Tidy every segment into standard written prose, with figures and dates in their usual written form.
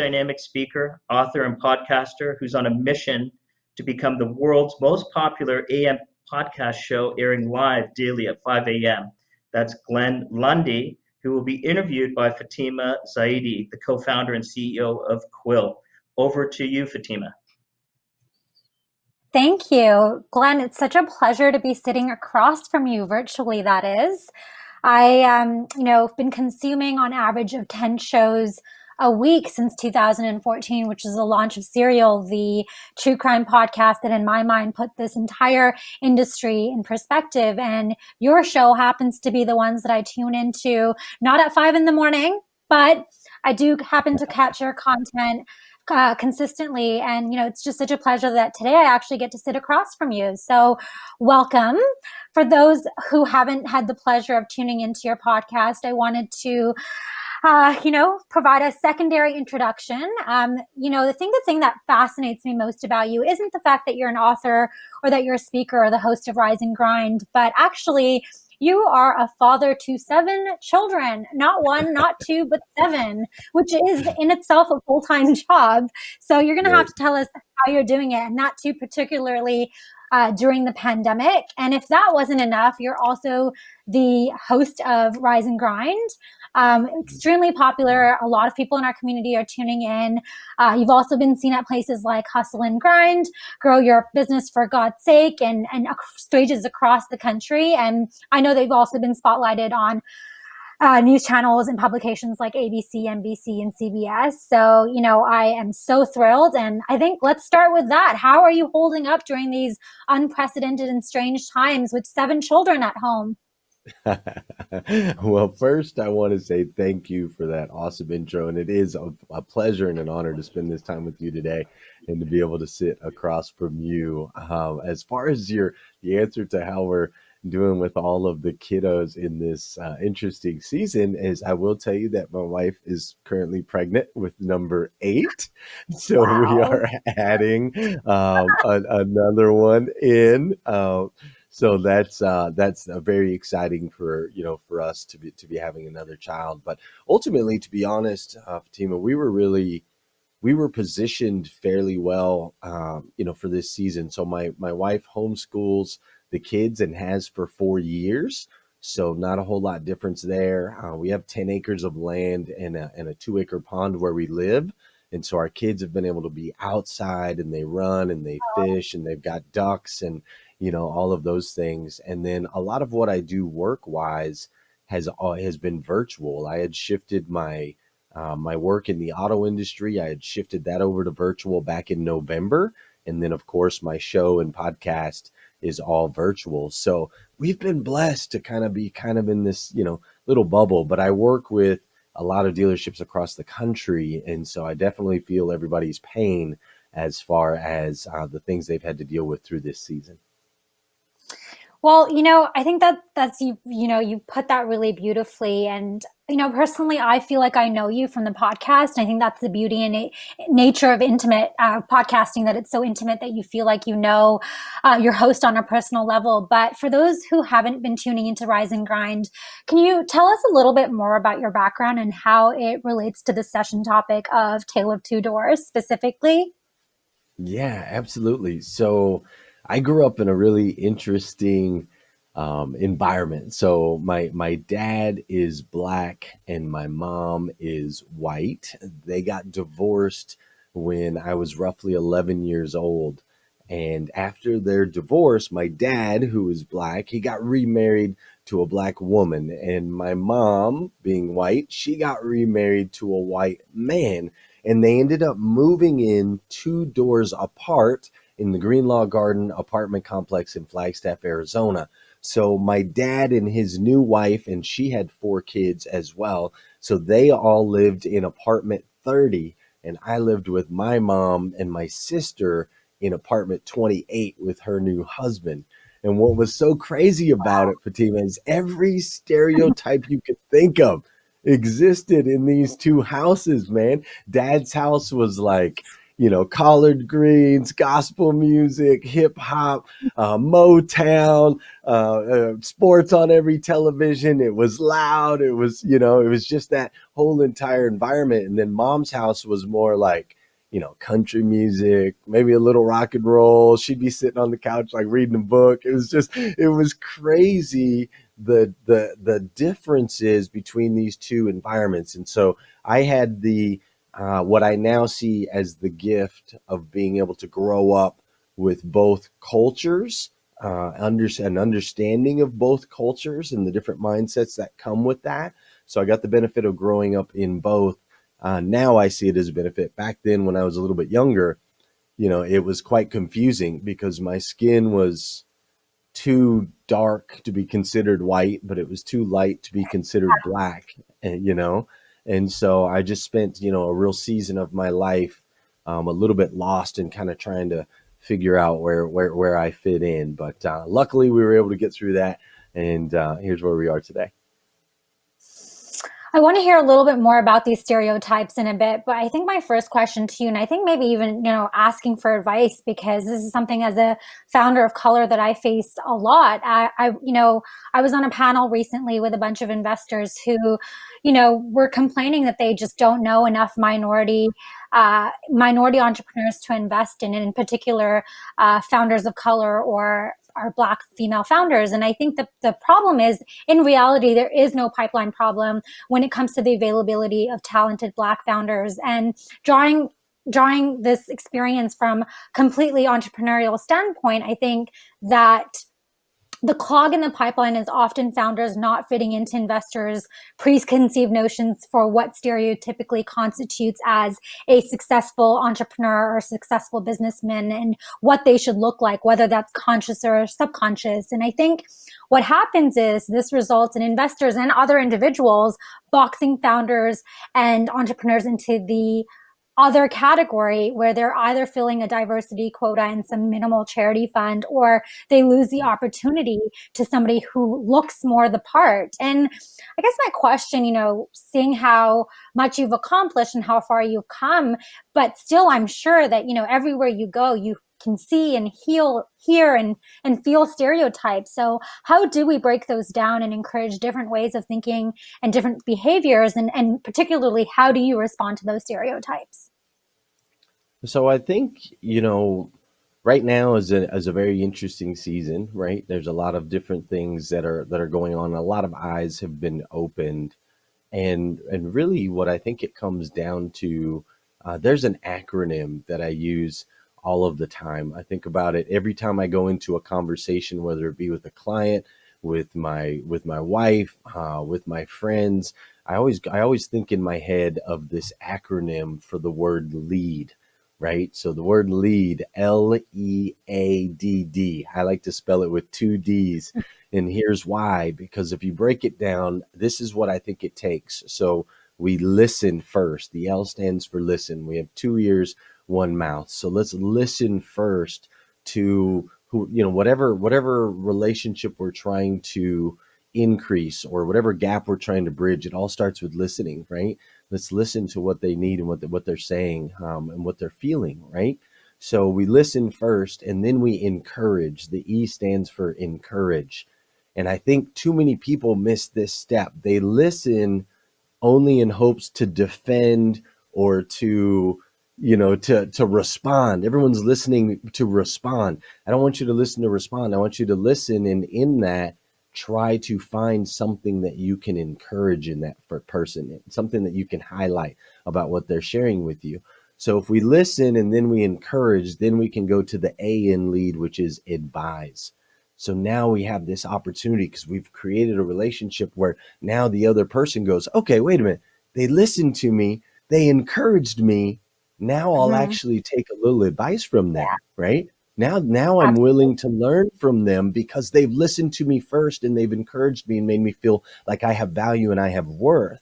dynamic speaker, author, and podcaster who's on a mission to become the world's most popular AM podcast show airing live daily at 5 a.m. That's Glenn Lundy, who will be interviewed by Fatima Zaidi, the co-founder and CEO of Quill. Over to you, Fatima. Thank you, Glenn. It's such a pleasure to be sitting across from you virtually, that is. I, been consuming on average of 10 shows a week since 2014, which is the launch of Serial, the true crime podcast that in my mind put this entire industry in perspective. And your show happens to be the ones that I tune into, not at 5 a.m, but I do happen to catch your content consistently. And, it's just such a pleasure that today I actually get to sit across from you. So welcome. For those who haven't had the pleasure of tuning into your podcast, I wanted to provide a secondary introduction. The thing that fascinates me most about you isn't the fact that you're an author or that you're a speaker or the host of Rise and Grind, but actually you are a father to 7 children, not 1, not 2, but 7, which is in itself a full-time job. So you're going to have to tell us how you're doing it, and not too particularly during the pandemic. And if that wasn't enough, you're also the host of Rise and Grind. Extremely popular. A lot of people in our community are tuning in. You've also been seen at places like Hustle and Grind, Grow Your Business for God's Sake, and stages across the country. And I know they've also been spotlighted on news channels and publications like ABC, NBC, and CBS. So, I am so thrilled. And I think let's start with that. How are you holding up during these unprecedented and strange times with 7 children at home? Well, first, I want to say thank you for that awesome intro. And it is a pleasure and an honor to spend this time with you today and to be able to sit across from you. As far as the answer to how we're doing with all of the kiddos in this interesting season is, I will tell you that my wife is currently pregnant with number 8. So we are adding another one in. So that's very exciting for us to be having another child. But ultimately, to be honest, Fatima, we were positioned fairly well, for this season. So my wife homeschools the kids and has for 4 years. So not a whole lot difference there. We have 10 acres of land and a 2-acre pond where we live. And so our kids have been able to be outside, and they run and they fish, and they've got ducks and all of those things. And then a lot of what I do work-wise has been virtual. I had shifted my work in the auto industry. I had shifted that over to virtual back in November. And then, of course, my show and podcast is all virtual. So we've been blessed to be in this, little bubble. But I work with a lot of dealerships across the country. And so I definitely feel everybody's pain as far as the things they've had to deal with through this season. Well, I think that's you put that really beautifully. And, personally, I feel like I know you from the podcast. I think that's the beauty and nature of intimate podcasting, that it's so intimate that you feel like your host on a personal level. But for those who haven't been tuning into Rise and Grind, can you tell us a little bit more about your background and how it relates to the session topic of Tale of Two Doors specifically? Yeah, absolutely. So I grew up in a really interesting environment. So my dad is Black and my mom is white. They got divorced when I was roughly 11 years old. And after their divorce, my dad, who is Black, he got remarried to a Black woman. And my mom, being white, she got remarried to a white man. And they ended up moving in 2 doors apart in the Greenlaw Garden apartment complex in Flagstaff, Arizona. So my dad and his new wife, and she had 4 kids as well. So they all lived in apartment 30, and I lived with my mom and my sister in apartment 28 with her new husband. And what was so crazy about it, Fatima, is every stereotype you could think of existed in these 2 houses, man. Dad's house was like, collard greens, gospel music, hip hop, Motown, sports on every television. It was loud. It was, it was just that whole entire environment. And then mom's house was more like, country music, maybe a little rock and roll. She'd be sitting on the couch, like reading a book. It was crazy the differences between these two environments. And so I had what I now see as the gift of being able to grow up with both cultures, an understanding of both cultures and the different mindsets that come with that. So I got the benefit of growing up in both. Now I see it as a benefit. Back then, when I was a little bit younger, it was quite confusing because my skin was too dark to be considered white, but it was too light to be considered black, and so I just spent, a real season of my life a little bit lost and kind of trying to figure out where I fit in. But luckily, we were able to get through that, and here's where we are today. I want to hear a little bit more about these stereotypes in a bit, but I think my first question to you, and I think maybe even, asking for advice, because this is something as a founder of color that I face a lot. I was on a panel recently with a bunch of investors who, were complaining that they just don't know enough minority entrepreneurs to invest in particular, founders of color or our Black female founders. And I think the problem is, in reality, there is no pipeline problem when it comes to the availability of talented Black founders. And drawing this experience from completely entrepreneurial standpoint, I think that the clog in the pipeline is often founders not fitting into investors' preconceived notions for what stereotypically constitutes as a successful entrepreneur or successful businessman and what they should look like, whether that's conscious or subconscious. And I think what happens is this results in investors and other individuals boxing founders and entrepreneurs into the other category where they're either filling a diversity quota in some minimal charity fund, or they lose the opportunity to somebody who looks more the part. And I guess my question, seeing how much you've accomplished and how far you've come, but still I'm sure that, everywhere you go, you can see and hear and feel stereotypes. So how do we break those down and encourage different ways of thinking and different behaviors? And particularly, how do you respond to those stereotypes? So I think, right now is a very interesting season, right? There's a lot of different things that are going on. A lot of eyes have been opened. And really what I think it comes down to, there's an acronym that I use all of the time. I think about it every time I go into a conversation, whether it be with a client, with my wife, with my friends. I always think in my head of this acronym for the word lead, right? So the word lead, LEADD. I like to spell it with 2 D's. And here's why, because if you break it down, this is what I think it takes. So we listen first. The L stands for listen. We have 2 ears, 1 mouth. So let's listen first to whatever relationship we're trying to increase or whatever gap we're trying to bridge. It all starts with listening, right? Let's listen to what they need and what they're saying, and what they're feeling, right? So we listen first, and then we encourage. The E stands for encourage. And I think too many people miss this step. They listen only in hopes to defend or to respond. Everyone's listening to respond. I don't want you to listen to respond. I want you to listen, and in that, try to find something that you can encourage in that person, something that you can highlight about what they're sharing with you. So if we listen and then we encourage, then we can go to the A in lead, which is advise. So now we have this opportunity because we've created a relationship where now the other person goes, okay, wait a minute. They listened to me. They encouraged me. Now I'll actually take a little advice from them, right? Now I'm willing to learn from them because they've listened to me first and they've encouraged me and made me feel like I have value and I have worth.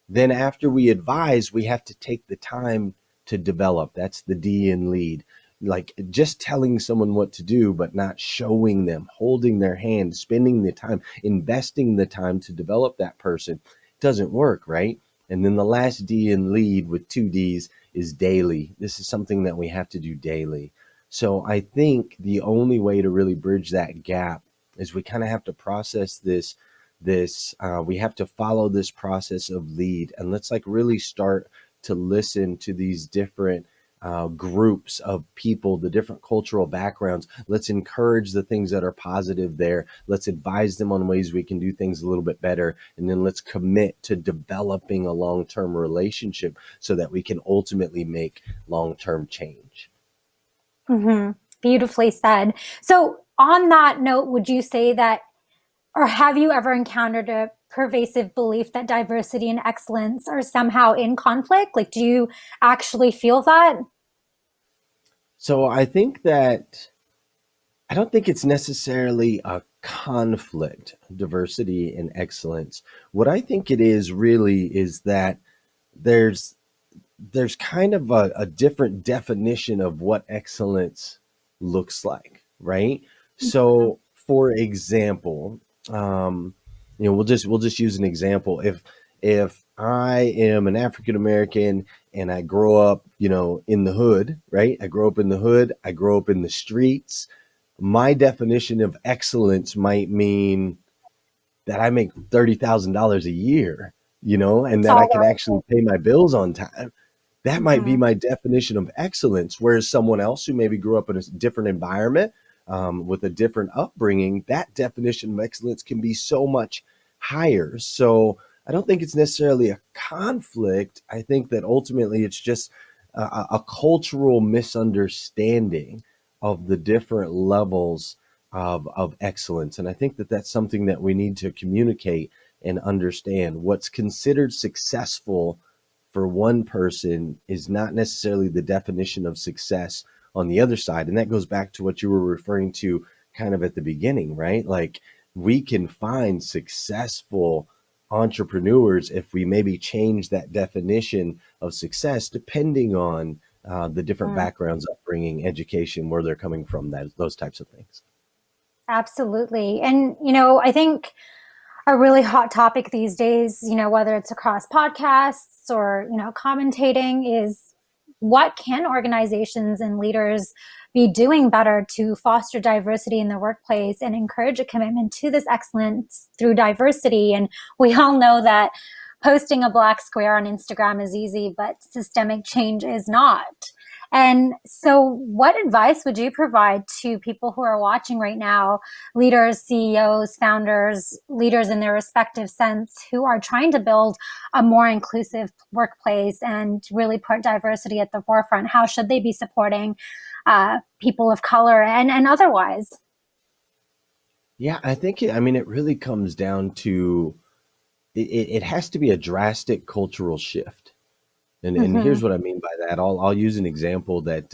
Then after we advise, we have to take the time to develop. That's the D in lead. Like just telling someone what to do, but not showing them, holding their hand, spending the time, investing the time to develop that person doesn't work, right? And then the last D in lead with 2 Ds is daily. This is something that we have to do daily. So I think the only way to really bridge that gap is we kind of have to process this. We have to follow this process of lead, and let's like really start to listen to these different groups of people, the different cultural backgrounds. Let's encourage the things that are positive there. Let's advise them on ways we can do things a little bit better. And then let's commit to developing a long-term relationship so that we can ultimately make long-term change. Mm-hmm. Beautifully said. So on that note, would you say that, or have you ever encountered a pervasive belief that diversity and excellence are somehow in conflict? Like, do you actually feel that? So I think that I don't think it's necessarily a conflict, diversity and excellence. What I think it is really is that there's kind of a different definition of what excellence looks like, right? So, for example, we'll just use an example. If I am an African American and I grow up, in the hood, right? I grow up in the hood. I grow up in the streets. My definition of excellence might mean that I make $30,000 a year, and that I can actually pay my bills on time. That might be my definition of excellence. Whereas someone else who maybe grew up in a different environment, with a different upbringing, that definition of excellence can be so much higher. So I don't think it's necessarily a conflict. I think that ultimately it's just a cultural misunderstanding of the different levels of excellence. And I think that that's something that we need to communicate and understand. What's considered successful for one person is not necessarily the definition of success on the other side. And that goes back to what you were referring to kind of at the beginning, right? Like, we can find successful entrepreneurs if we maybe change that definition of success depending on the different backgrounds, upbringing, education, where they're coming from, those types of things. Absolutely. And, I think a really hot topic these days, whether it's across podcasts or, commentating, is what can organizations and leaders be doing better to foster diversity in the workplace and encourage a commitment to this excellence through diversity? And we all know that posting a black square on Instagram is easy, but systemic change is not. And so what advice would you provide to people who are watching right now, leaders, CEOs, founders, leaders in their respective sense, who are trying to build a more inclusive workplace and really put diversity at the forefront? How should they be supporting people of color and otherwise? Yeah, I think it really comes down to it has to be a drastic cultural shift. And here's what I mean by that. I'll use an example that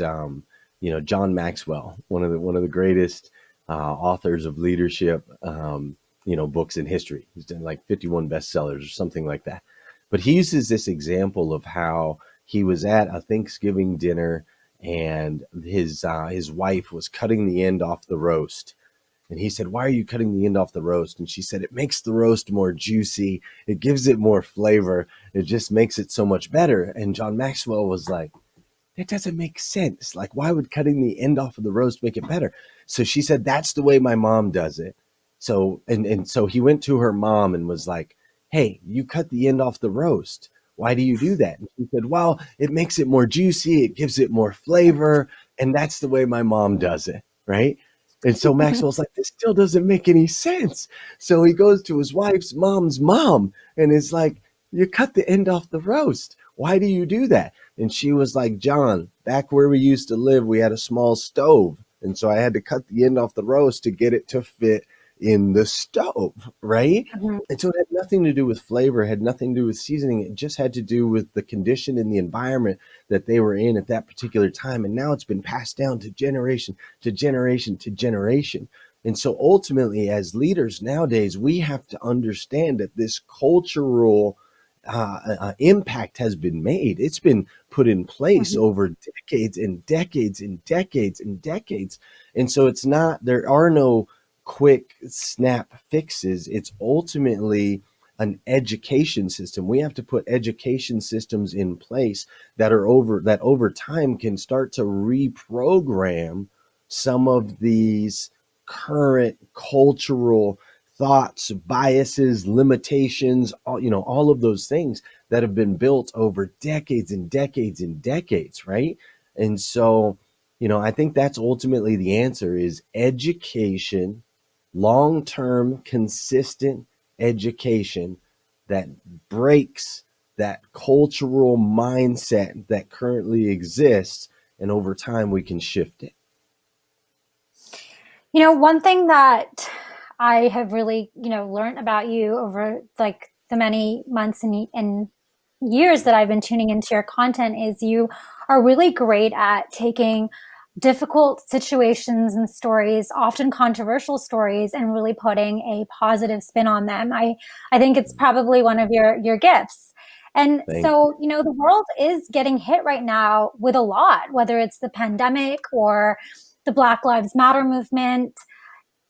John Maxwell, one of the greatest authors of leadership books in history. He's done like 51 bestsellers or something like that. But he uses this example of how he was at a Thanksgiving dinner and his wife was cutting the end off the roast. And he said, "Why are you cutting the end off the roast?" And she said, "It makes the roast more juicy. It gives it more flavor. It just makes it so much better." And John Maxwell was like, "That doesn't make sense. Like, why would cutting the end off of the roast make it better?" So she said, "That's the way my mom does it." So, and so he went to her mom and was like, "Hey, you cut the end off the roast. Why do you do that?" And she said, "Well, it makes it more juicy. It gives it more flavor. And that's the way my mom does it." Right. And so Maxwell's like, "This still doesn't make any sense." So he goes to his wife's mom's mom and is like, "You cut the end off the roast. Why do you do that?" And she was like, "John, back where we used to live, we had a small stove. And so I had to cut the end off the roast to get it to fit in the stove." Right. And so it had nothing to do with flavor, had nothing to do with seasoning. It just had to do with the condition and the environment that they were in at that particular time. And now it's been passed down to generation to generation to generation. And so ultimately, as leaders nowadays, we have to understand that this cultural impact has been made. It's been put in place over decades and decades and decades and decades. And so there are no quick snap fixes. It's ultimately an education system. We have to put education systems in place that over time can start to reprogram some of these current cultural thoughts, biases, limitations, all of those things that have been built over decades and decades and decades, right? And so, I think that's ultimately the answer is education, long-term, consistent education that breaks that cultural mindset that currently exists, and over time we can shift it. One thing that I have really, learned about you over like the many months and years that I've been tuning into your content is you are really great at taking difficult situations and stories, often controversial stories, and really putting a positive spin on them. I think it's probably one of your gifts. And so, the world is getting hit right now with a lot, whether it's the pandemic or the Black Lives Matter movement.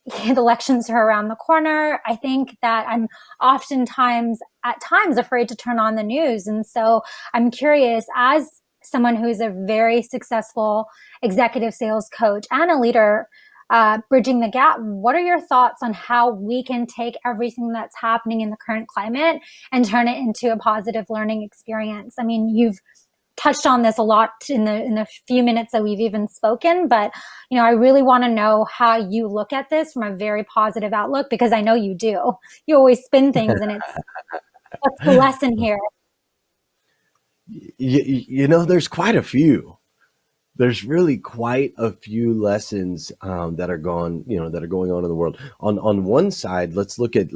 The elections are around the corner. I think that I'm oftentimes at times afraid to turn on the news. And so I'm curious, as someone who's a very successful executive sales coach and a leader, bridging the gap, what are your thoughts on how we can take everything that's happening in the current climate and turn it into a positive learning experience? I mean, you've touched on this a lot in the few minutes that we've even spoken, but I really want to know how you look at this from a very positive outlook, because I know you do. You always spin things, and that's the lesson here. There's quite a few. There's really quite a few lessons that are going on in the world. On one side, let's look at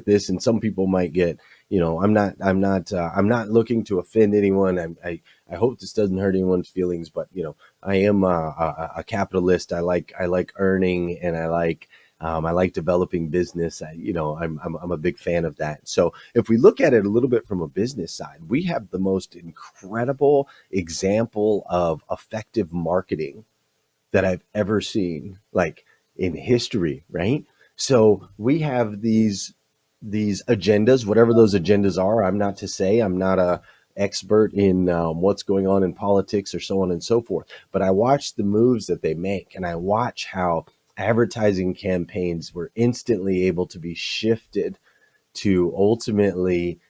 this, and some people might get, I'm not looking to offend anyone. I hope this doesn't hurt anyone's feelings, but I am a capitalist. I like earning, and I like developing business. I'm a big fan of that. So if we look at it a little bit from a business side, we have the most incredible example of effective marketing that I've ever seen, like in history, right? So we have these agendas, whatever those agendas are. I'm not a expert in what's going on in politics or so on and so forth, but I watch the moves that they make, and I watch how advertising campaigns were instantly able to be shifted to ultimately,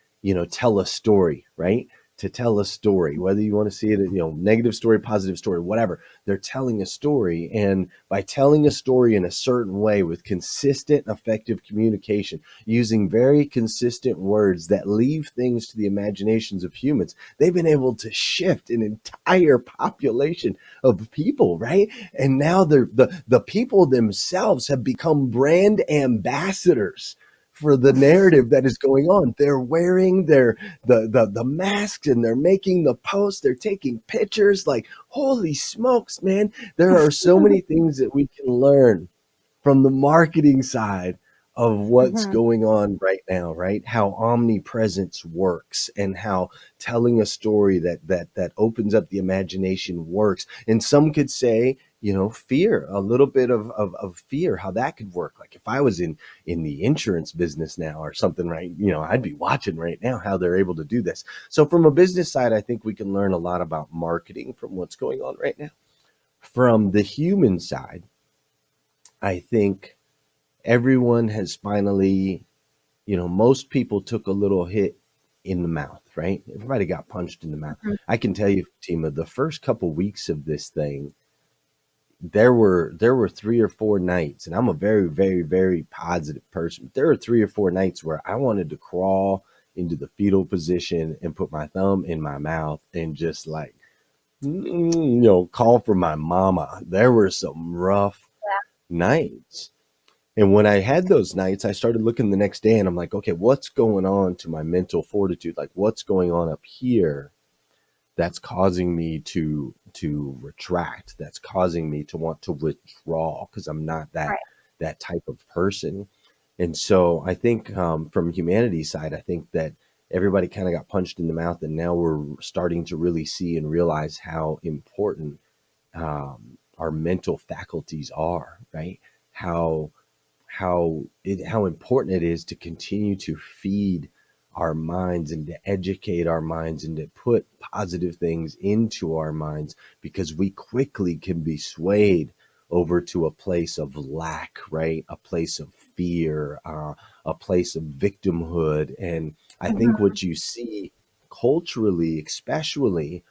tell a story, right? To tell a story, whether you want to see it, negative story, positive story, whatever, they're telling a story. And by telling a story in a certain way with consistent, effective communication, using very consistent words that leave things to the imaginations of humans, they've been able to shift an entire population of people, right? And now the people themselves have become brand ambassadors for the narrative that is going on. They're wearing the masks, and they're making the posts, they're taking pictures. Like, holy smokes, man. There are so many things that we can learn from the marketing side of what's going on right now, right? How omnipresence works, and how telling a story that opens up the imagination works. And some could say, fear, a little bit of fear, how that could work. Like if I was in the insurance business now or something, right? I'd be watching right now how they're able to do this. So from a business side, I think we can learn a lot about marketing from what's going on right now. From the human side, I think everyone has finally, most people took a little hit in the mouth, right? Everybody got punched in the mouth. I can tell you, Fatima, the first couple weeks of this thing, there were 3 or 4 nights, and I'm a very, very, very positive person. There were 3 or 4 nights where I wanted to crawl into the fetal position and put my thumb in my mouth and just like, call for my mama. There were some rough nights. And when I had those nights, I started looking the next day, and I'm like, okay, what's going on to my mental fortitude? Like, what's going on up here that's causing me to retract, that's causing me to want to withdraw, because I'm not that type of person. And so I think from humanity's side, I think that everybody kind of got punched in the mouth, and now we're starting to really see and realize how important our mental faculties are, right? How important it is to continue to feed our minds and to educate our minds and to put positive things into our minds, because we quickly can be swayed over to a place of lack, right? A place of fear, a place of victimhood. And I think Mhm. what you see culturally, especially,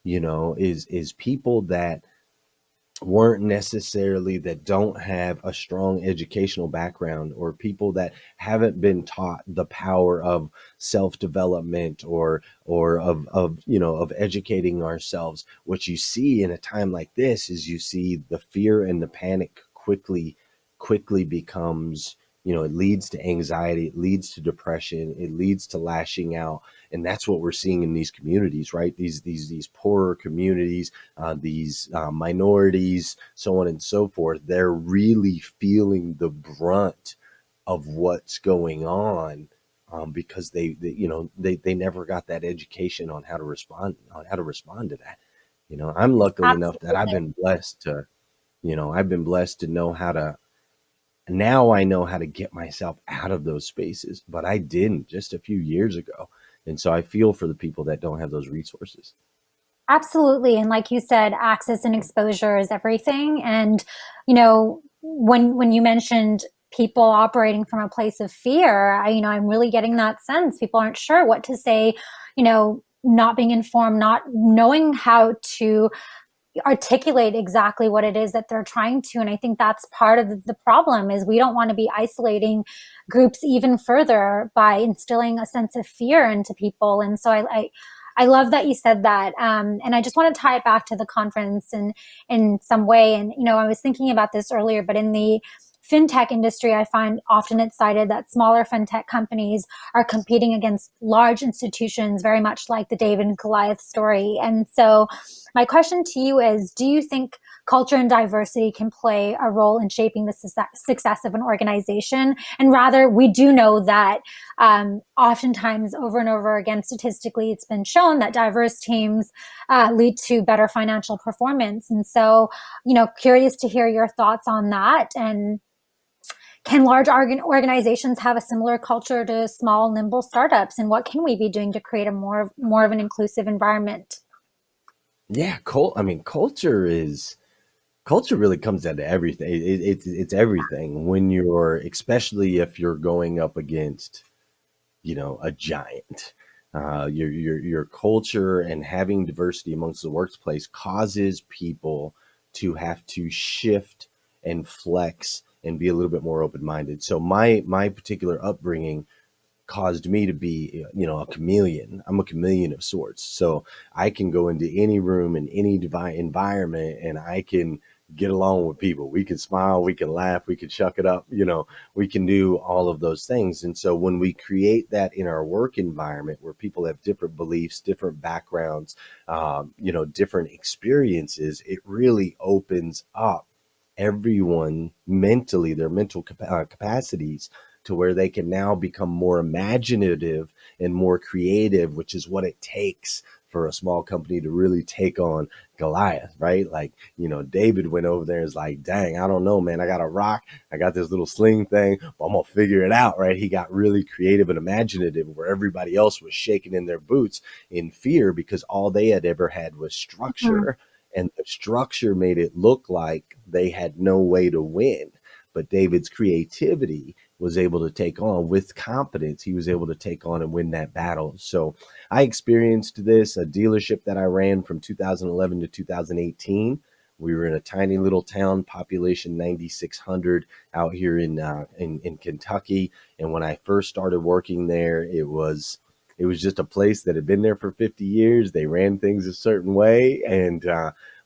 is people that weren't necessarily, that don't have a strong educational background, or people that haven't been taught the power of self-development, or of educating ourselves. What you see in a time like this is you see the fear and the panic quickly becomes, it leads to anxiety, it leads to depression, it leads to lashing out. And that's what we're seeing in these communities, right? These poorer communities, these minorities, so on and so forth. They're really feeling the brunt of what's going on, because they never got that education on how to respond to that. I'm lucky enough that Absolutely. I've been blessed to know how to. Now I know how to get myself out of those spaces, but I didn't just a few years ago. And so I feel for the people that don't have those resources. Absolutely. And like you said, access and exposure is everything. And, when you mentioned people operating from a place of fear, I'm really getting that sense. People aren't sure what to say, not being informed, not knowing how to articulate exactly what it is that they're trying to. And I think that's part of the problem, is we don't want to be isolating groups even further by instilling a sense of fear into people. And so I love that you said that. And I just want to tie it back to the conference in some way. And, I was thinking about this earlier, but in the fintech industry, I find often it's cited that smaller fintech companies are competing against large institutions, very much like the David and Goliath story. And so my question to you is, do you think culture and diversity can play a role in shaping the success of an organization? And rather, we do know that oftentimes, over and over again, statistically, it's been shown that diverse teams lead to better financial performance. And so, curious to hear your thoughts on that. And can large organizations have a similar culture to small, nimble startups? And what can we be doing to create a more of an inclusive environment? Yeah, culture really comes down to everything. It's everything when you're, especially if you're going up against, a giant. Your culture and having diversity amongst the workplace causes people to have to shift and flex and be a little bit more open-minded. So my particular upbringing caused me to be, a chameleon. I'm a chameleon of sorts. So I can go into any room in any environment and I can get along with people. We can smile, we can laugh, we can chuck it up, we can do all of those things. And so when we create that in our work environment where people have different beliefs, different backgrounds, different experiences, it really opens up everyone mentally, their mental capacities, to where they can now become more imaginative and more creative, which is what it takes for a small company to really take on Goliath, right? Like, David went over there and was like, dang, I don't know, man. I got a rock. I got this little sling thing, but I'm going to figure it out, right? He got really creative and imaginative where everybody else was shaking in their boots in fear because all they had ever had was Mhm. structure. And the structure made it look like they had no way to win. But David's creativity was able to take on with confidence. He was able to take on and win that battle. So I experienced this, a dealership that I ran from 2011 to 2018. We were in a tiny little town, population 9,600 out here in Kentucky. And when I first started working there, it was just a place that had been there for 50 years. They ran things a certain way. And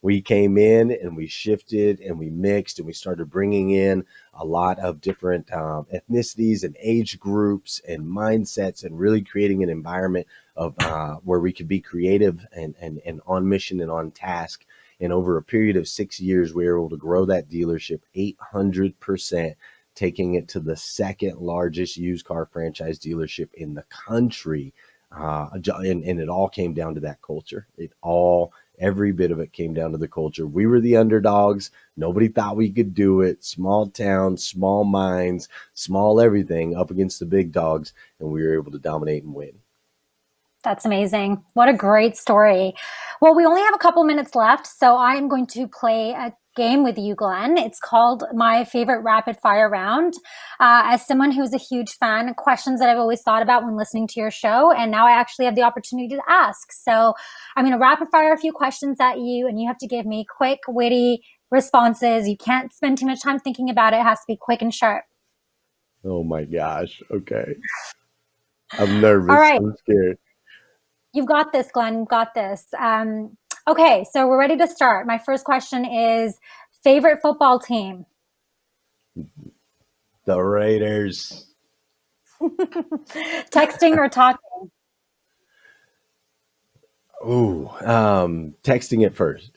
we came in and we shifted and we mixed and we started bringing in a lot of different ethnicities and age groups and mindsets, and really creating an environment of where we could be creative and on mission and on task. And over a period of 6 years, we were able to grow that dealership 800%, taking it to the second largest used car franchise dealership in the country. And it all came down to that culture. every bit of it came down to the culture. We were the underdogs. Nobody thought we could do it. Small towns, small minds, small everything up against the big dogs, and we were able to dominate and win. That's amazing. What a great story. Well, we only have a couple minutes left, so I'm going to play a game with you, Glenn. It's called my favorite rapid fire round. As someone who's a huge fan, questions that I've always thought about when listening to your show, and now I actually have the opportunity to ask. So I'm going to rapid fire a few questions at you, and you have to give me quick, witty responses. You can't spend too much time thinking about it. It has to be quick and sharp. Oh my gosh. Okay. I'm nervous. All right. I'm scared. You've got this, Glenn. You've got this. Okay, so we're ready to start. My first question is favorite football team? The Raiders. Texting or talking? Ooh, texting it first.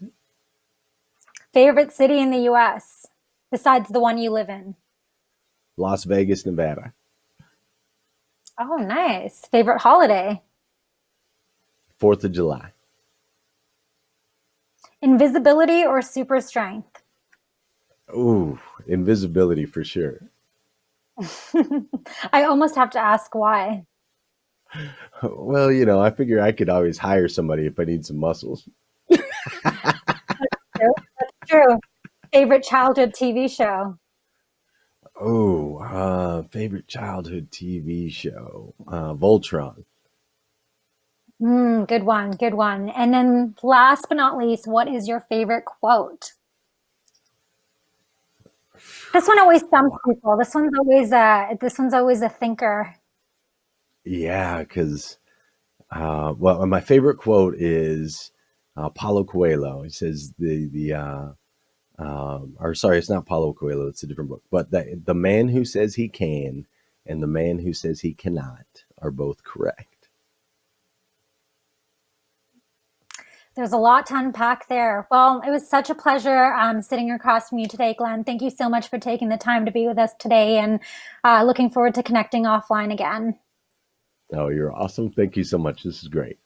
Favorite city in the US besides the one you live in? Las Vegas, Nevada. Oh, nice. Favorite holiday? 4th of July. Invisibility or super strength? Ooh, invisibility for sure. I almost have to ask why. Well, you know, I figure I could always hire somebody if I need some muscles. That's true. Favorite childhood TV show? Oh, favorite childhood TV show. Voltron. Good one. Good one. And then last but not least, what is your favorite quote? This one always stumps people. This one's always a thinker. Yeah, because well, my favorite quote is Paulo Coelho. He says or sorry, it's not Paulo Coelho. It's a different book. But the man who says he can and the man who says he cannot are both correct. There's a lot to unpack there. Well, it was such a pleasure sitting across from you today, Glenn. Thank you so much for taking the time to be with us today, and looking forward to connecting offline again. Oh, you're awesome. Thank you so much. This is great.